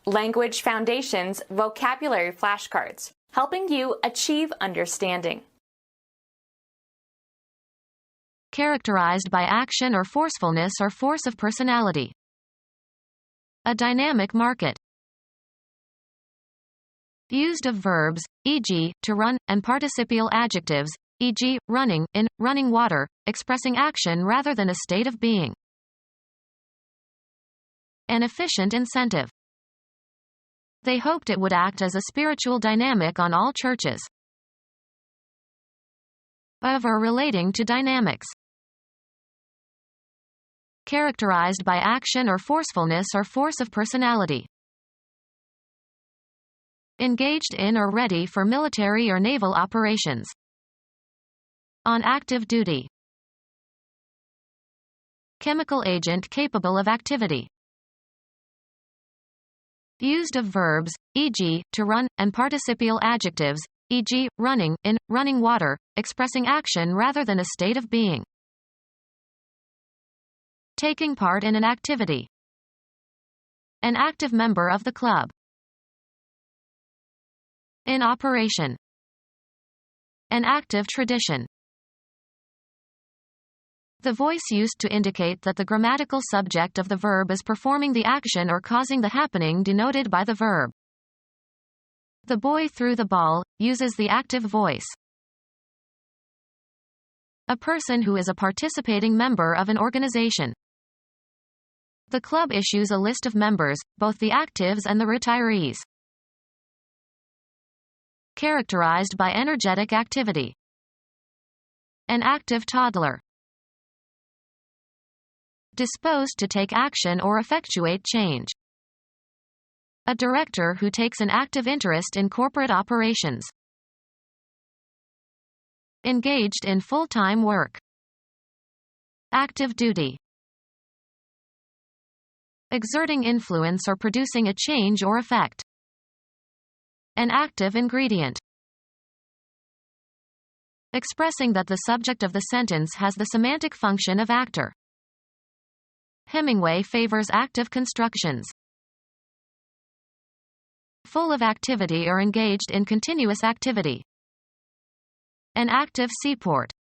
Language Foundations Vocabulary Flashcards, helping you achieve understanding. Characterized by action or forcefulness or force of personality. A dynamic market. Used of verbs, e.g., to run, and participial adjectives, e.g., running, in, running water, expressing action rather than a state of being. An efficient incentive. They hoped it would act as a spiritual dynamic on all churches. Of or relating to dynamics. Characterized by action or forcefulness or force of personality. Engaged in or ready for military or naval operations. On active duty. Chemical agent capable of activity. Used of verbs, e.g., to run, and participial adjectives, e.g., running, in, running water, expressing action rather than a state of being. Taking part in an activity. An active member of the club. In operation. An active tradition. The voice used to indicate that the grammatical subject of the verb is performing the action or causing the happening denoted by the verb. The boy threw the ball, uses the active voice. A person who is a participating member of an organization. The club issues a list of members, both the actives and the retirees. Characterized by energetic activity. An active toddler. Disposed to take action or effectuate change. A director who takes an active interest in corporate operations. Engaged in full-time work. Active duty. Exerting influence or producing a change or effect. An active ingredient. Expressing that the subject of the sentence has the semantic function of actor. Hemingway favors active constructions. Full of activity or engaged in continuous activity. An active seaport.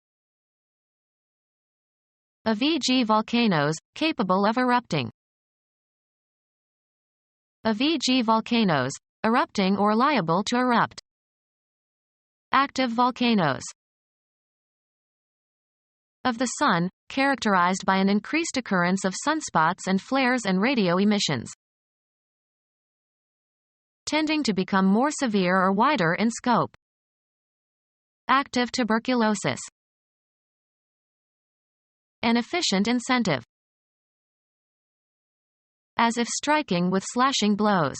Of e.g. volcanoes, capable of erupting. Of e.g. volcanoes, erupting or liable to erupt. Active volcanoes. Of the sun, characterized by an increased occurrence of sunspots and flares and radio emissions. Tending to become more severe or wider in scope. Active tuberculosis. An efficient incentive. As if striking with slashing blows.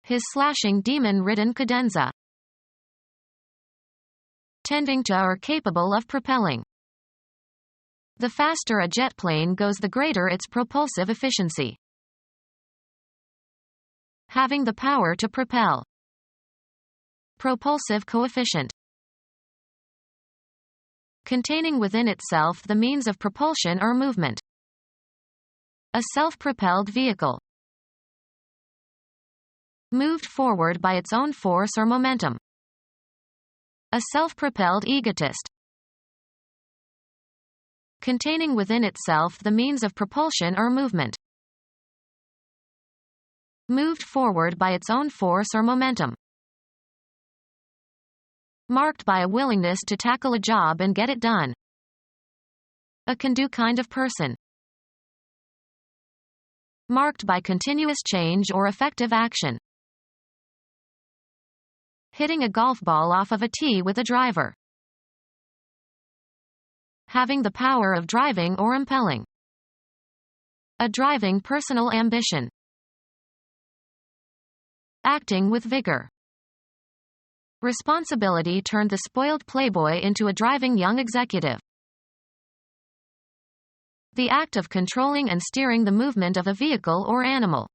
His slashing demon-ridden cadenza. Tending to or capable of propelling. The faster a jet plane goes, the greater its propulsive efficiency. Having the power to propel. Propulsive coefficient. Containing within itself the means of propulsion or movement. A self-propelled vehicle. Moved forward by its own force or momentum. A self-propelled egotist. Containing within itself the means of propulsion or movement. Moved forward by its own force or momentum. Marked by a willingness to tackle a job and get it done. A can-do kind of person. Marked by continuous change or effective action. Hitting a golf ball off of a tee with a driver. Having the power of driving or impelling. A driving personal ambition. Acting with vigor. Responsibility turned the spoiled playboy into a driving young executive. The act of controlling and steering the movement of a vehicle or animal.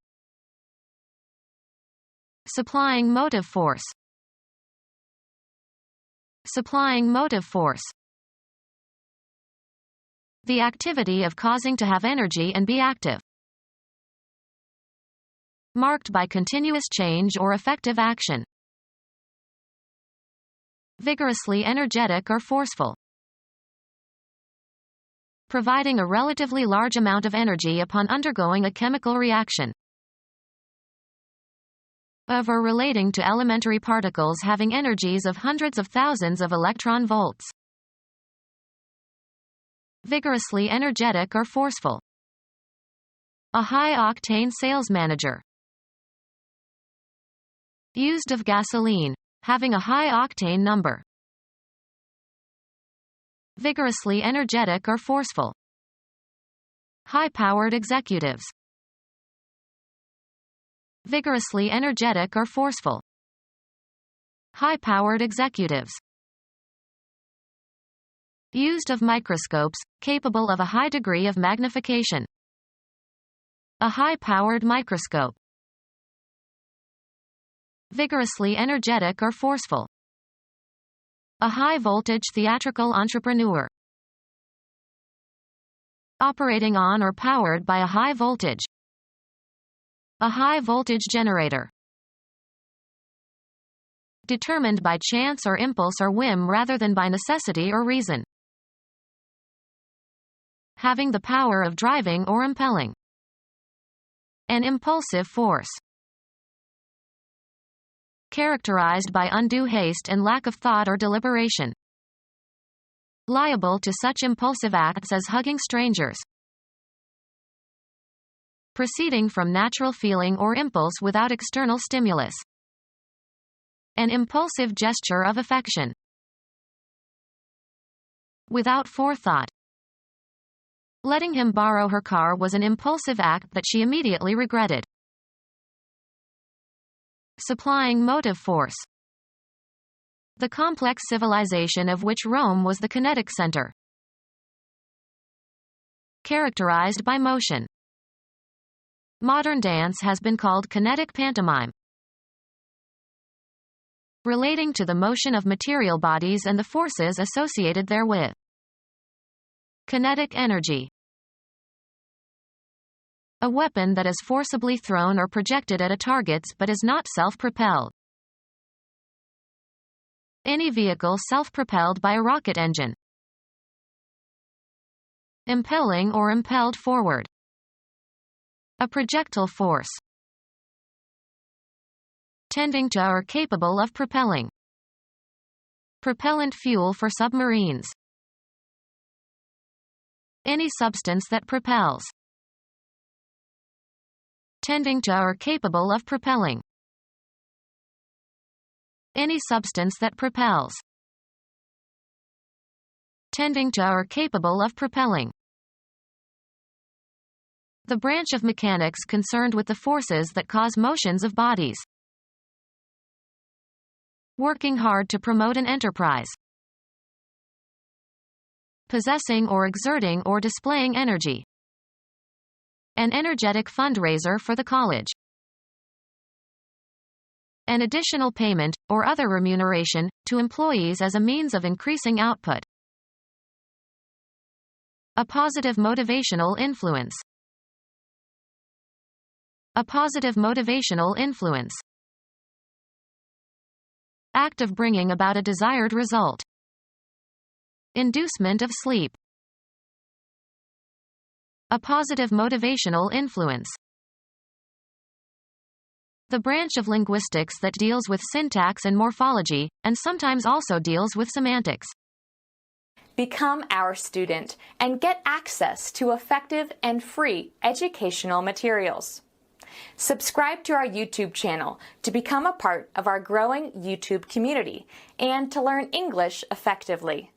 Supplying motive force. Supplying motive force. The activity of causing to have energy and be active. marked by continuous change or effective action. Vigorously energetic or forceful. Providing a relatively large amount of energy upon undergoing a chemical reaction. Of or relating to elementary particles having energies of hundreds of thousands of electron volts. Vigorously energetic or forceful. A high-octane sales manager. Used of gasoline, having a high-octane number. Vigorously energetic or forceful. High-powered executives. Vigorously energetic or forceful. High-powered executives. Used of microscopes, capable of a high degree of magnification. A high-powered microscope. Vigorously energetic or forceful. A high-voltage theatrical entrepreneur. Operating on or powered by a high voltage. A high-voltage generator. Determined by chance or impulse or whim rather than by necessity or reason. Having the power of driving or impelling. An impulsive force. Characterized by undue haste and lack of thought or deliberation. Liable to such impulsive acts as hugging strangers. Proceeding from natural feeling or impulse without external stimulus. An impulsive gesture of affection. Without forethought. Letting him borrow her car was an impulsive act that she immediately regretted. Supplying motive force. The complex civilization of which Rome was the kinetic center. Characterized by motion. Modern dance has been called kinetic pantomime. Relating to the motion of material bodies and the forces associated therewith. Kinetic energy. A weapon that is forcibly thrown or projected at a target but is not self-propelled. Any vehicle self-propelled by a rocket engine. Impelling or impelled forward. A projectile force. Tending to or capable of propelling. Propellant fuel for submarines. Any substance that propels. Tending to or capable of propelling. Any substance that propels. Tending to or capable of propelling. The branch of mechanics concerned with the forces that cause motions of bodies. Working hard to promote an enterprise. Possessing or exerting or displaying energy. An energetic fundraiser for the college. An additional payment, or other remuneration, to employees as a means of increasing output. A positive motivational influence. A positive motivational influence. Act of bringing about a desired result. Inducement of sleep. A positive motivational influence. The branch of linguistics that deals with syntax and morphology, and sometimes also deals with semantics. Become our student and get access to effective and free educational materials. Subscribe to our YouTube channel to become a part of our growing YouTube community and to learn English effectively.